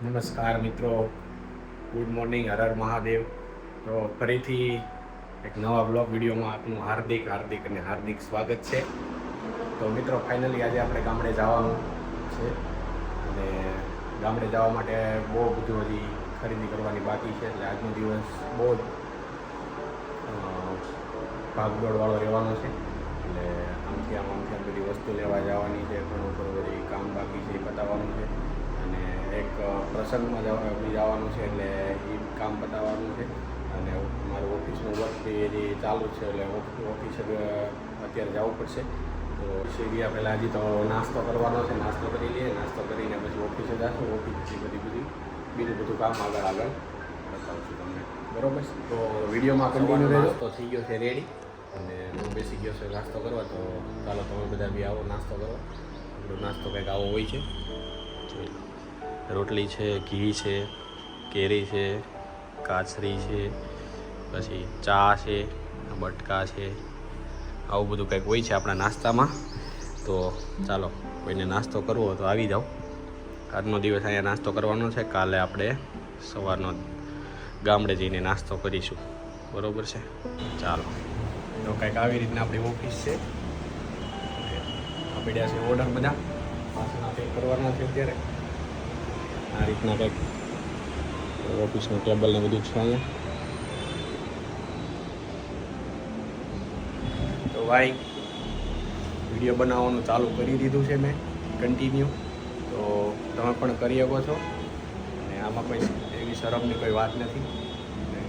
નમસ્કાર મિત્રો, good morning, Har Har Mahadev. તો ફરીથી એક નવા બ્લોગ વિડીયોમાં આપનું હાર્દિક સ્વાગત છે. તો મિત્રો ફાઇનલી આજે આપણે ગામડે જવાનું છે અને ગામડે જવા માટે બહુ બધું હજી ખરીદી કરવાની બાકી છે. એટલે આજનો દિવસ બહુ જ ભાગદોડવાળો રહેવાનો છે. એટલે આમથી આમ બધી વસ્તુ લેવા જવાની છે, ઘણું ખરું બધી કામ બાકી છે એ પતાવવાનું છે અને એક પ્રસંગમાં જવાનું છે એટલે એ કામ પતાવવાનું છે. અને મારું ઓફિસનું વર્ક બી હજી ચાલુ જ છે એટલે ઓફિસ અત્યારે જવું પડશે. તો સીડીયા પહેલાં હજી તો નાસ્તો કરવાનો છે, નાસ્તો કરી લઈએ, નાસ્તો કરીને પછી ઓફિસે જશું. ઓફિસથી બીજું બધું કામ આગળ બતાવું છું તમને, બરાબર. તો વિડીયોમાં કન્ટિન્યુ રહેજો. તો થઈ ગયો છે રેડી અને હું બેસી ગયો છે નાસ્તો કરવા. તો ચાલો તમે બધા બી આવો નાસ્તો કરો. નાસ્તો કંઈક આવો હોય છે, રોટલી છે, ઘી છે, કેરી છે, કાચરી છે, પછી ચા છે, બટકા છે, આવું બધું કંઈક હોય છે આપણા નાસ્તામાં. તો ચાલો, કોઈને નાસ્તો કરવો હોય તો આવી જાઓ. આજનો દિવસ અહીંયા નાસ્તો કરવાનો છે, કાલે આપણે સવારનો ગામડે જઈને નાસ્તો કરીશું, બરાબર છે. ચાલો, તો કંઈક આવી રીતના આપણી ઓફિસ છે. પડ્યા છે ઓર્ડર બધા પાછળ પેક કરવાના છે અત્યારે. આ રીતના કંઈક ઓફિસનું ટેબલ ને બધું છે અહીંયા. તો ભાઈ વિડીયો બનાવવાનું ચાલુ કરી દીધું છે મેં કન્ટિન્યુ. તો તમે પણ કરી શકો છો અને આમાં કોઈ એવી શરમની કોઈ વાત નથી. અને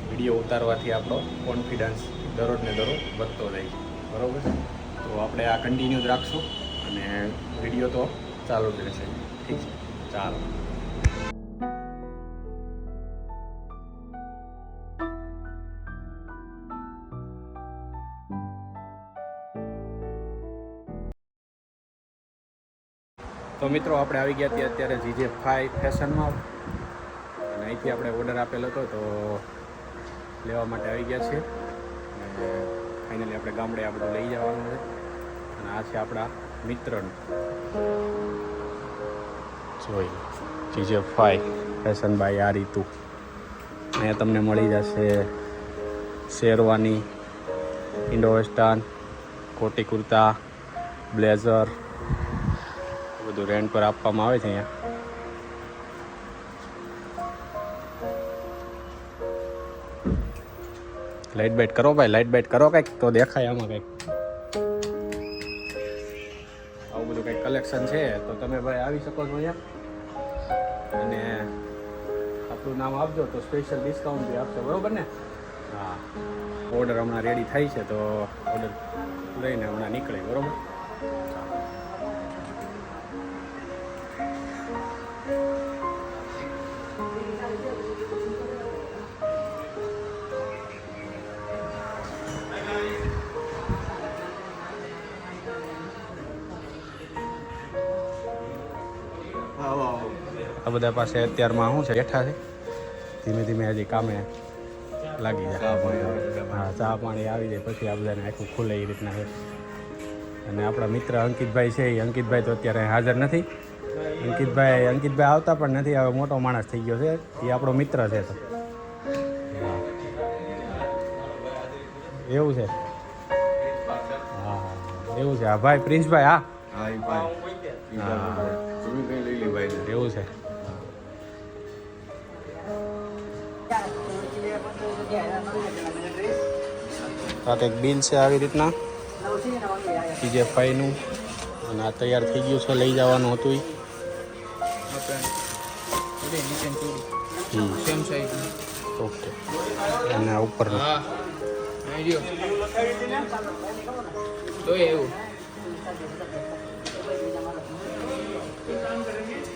વિડીયો ઉતારવાથી આપણો કોન્ફિડન્સ દરરોજ વધતો જાય છે, બરાબર. તો આપણે આ કન્ટિન્યુ જ રાખશું અને વિડીયો તો ચાલુ જ રહેશે, ઠીક છે. ચાલો, તો મિત્રો આપણે આવી ગયા હતા અત્યારે GJ5 ફેશનમાં અને અહીંથી આપણે ઓર્ડર આપેલો હતો તો લેવા માટે આવી ગયા છીએ. અને ફાઇનલી આપણે ગામડે આ બધું લઈ જવાનું છે. અને આ છે આપણા મિત્રનું જોઈ GJ5 ફેશન બાય આ રીતુ. અહીંયા તમને મળી જશે શેરવાની, ઇન્ડો વેસ્ટર્ન, કોટી કુર્તા, બ્લેઝર, બધું રેન્ટ પર આપવામાં આવે છે અહીંયા. લાઇટ બાઇટ કરો ભાઈ, લાઇટ બાઇટ કરો કંઈક તો દેખાય આમાં કંઈક. આવું બધું કંઈક કલેક્શન છે તો તમે ભાઈ આવી શકો છો અહીંયા. અને આપણું નામ આપજો તો સ્પેશિયલ ડિસ્કાઉન્ટ બી આપશે, બરાબર ને. હા, ઓર્ડર હમણાં રેડી થાય છે તો ઓર્ડર લઈને હમણાં નીકળે, બરાબર. આ બધા પાસે અત્યારમાં શું છે, બેઠા છે, ધીમે ધીમે હજી કામે લાગી જાય. હા, ચા પાણી આવી જાય પછી આ બધાને આખું ખુલે એ રીતના છે. અને આપણા મિત્ર અંકિતભાઈ છે, એ અંકિતભાઈ તો અત્યારે હાજર નથી. અંકિતભાઈ આવતા પણ નથી, હવે મોટો માણસ થઈ ગયો છે, એ આપણો મિત્ર છે. તો એવું છે. હા, એવું છે. હા ભાઈ, પ્રિન્સભાઈ. હા એવું છે. આ કંઈક બિલ છે આવી રીતના GJ5નું. અને આ તૈયાર થઈ ગયું છે, લઈ જવાનું હતું. ઓકે. અને આ ઉપરનું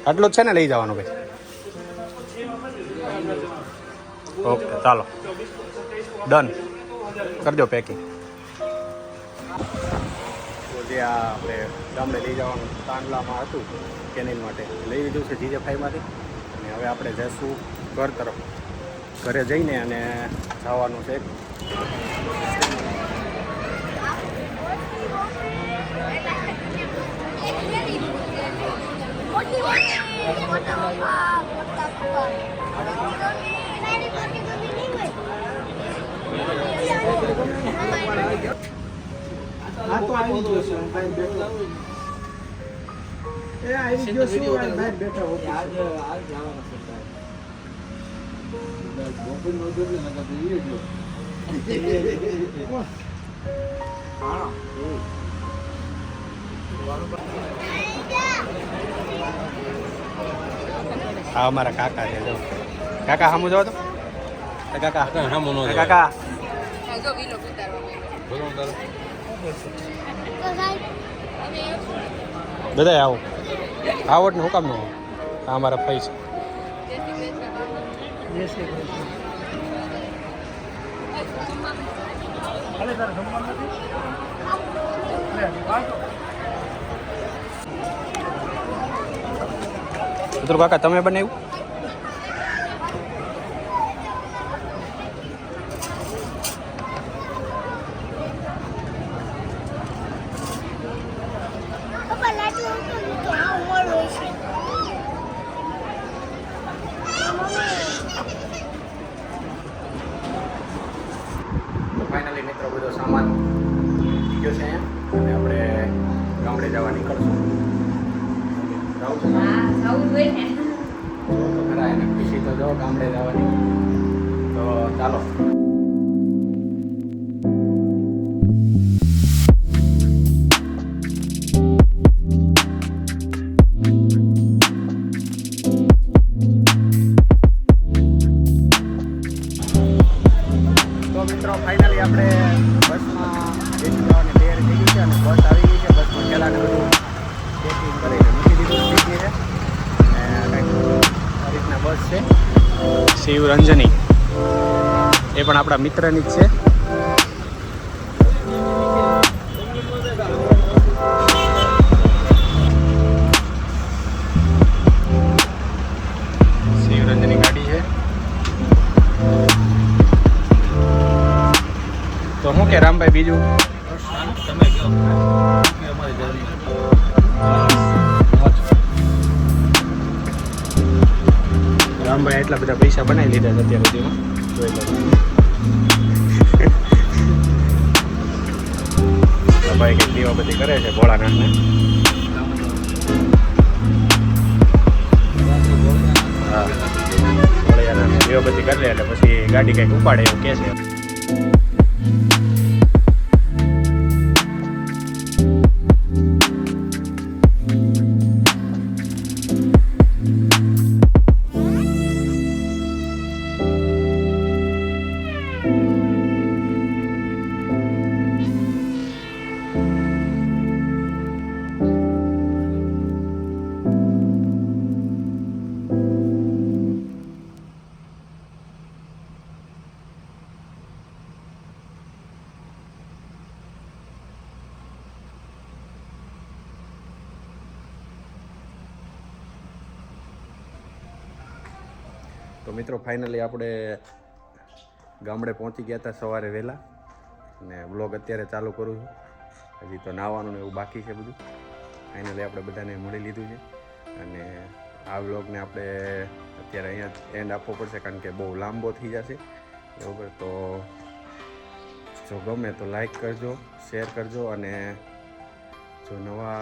આટલું જ છે ને લઈ જવાનું ભાઈ. ઓકે, ચાલો ડન કરજો પેકિંગ. તો જે આ આપણે ગામડે લઈ જવાનું તાંડલામાં હતું કેનિલ માટે લઈ લીધું છે GJ5માંથી. અને હવે આપણે જઈશું ઘર તરફ. ઘરે જઈને અને જવાનું છે આ તો આવી ગયો છે ભાઈ બેઠો એ આવી ગયો છે ભાઈ બેઠા હો આજ જવાનો છે ભાઈ બોપન નો જોડે લગા તો ઈ ગયો હા હા અમારા કાકા છે જો કાકા સામું જાવ તો કાકા સામું નો કાકા જો વિલો ઉતારવા બધા આવો આવડ ને હુકામ નો આ અમારા ફઈ છે મિત્રો કાકા તમે બનાવ્યું ફાઇનલી મિત્રો બધો સામાન ગયો છે અહીંયા અને આપણે ગામડે જવા નીકળશું જાઉં છું જવું જોઈએ ને તો ખરા એને ખુશી તો જાઓ ગામડે જવાની તો ચાલો ફાઇનલી આપણે બસમાં બેસી જવાની તૈયારી થઈ ગઈ છે અને બસ આવી ગઈ છે બસમાં પહેલાંને બધું પેકિંગ કરીને મૂકી દીધું થઈ ગઈ છે અને કંઈક આ રીતના બસ છે શિવરંજની એ પણ આપણા મિત્રની જ છે શિવરંજની ગાડી છે તો શું કે રામભાઈ બીજું તમે કહો અમારી રામભાઈ એટલા બધા પૈસા બનાવી લીધા છે અત્યાર સુધીમાં જોઈ લો ભાઈ કંઈક દીવા બધી કરે છે ભોળાનાથને હા ભોળિયાનાથને દીવા બધી કરી લે એટલે પછી ગાડી કંઈક ઉપાડે એવું કહે છે તો મિત્રો ફાઇનલી આપણે ગામડે પહોંચી ગયા હતા સવારે વહેલા અને વ્લોગ અત્યારે ચાલુ કરું છું હજી તો નાહવાનું ને એવું બાકી છે બધું ફાઇનલી આપણે બધાને મળી લીધું છે અને આ વ્લોગને આપણે અત્યારે અહીંયા એન્ડ આપવો પડશે કારણ કે બહુ લાંબો થઈ જશે બરાબર તો જો ગમે તો લાઈક કરજો શેર કરજો અને જો નવા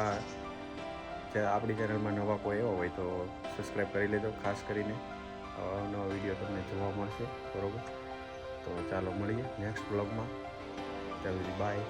આપણી ચેનલમાં નવા કોઈ એવા હોય તો સબસ્ક્રાઈબ કરી લેજો ખાસ કરીને નવો વિડીયો તમને જોવા મળશે બરાબર તો ચાલો મળીએ નેક્સ્ટ બ્લોગમાં ચાલો બાય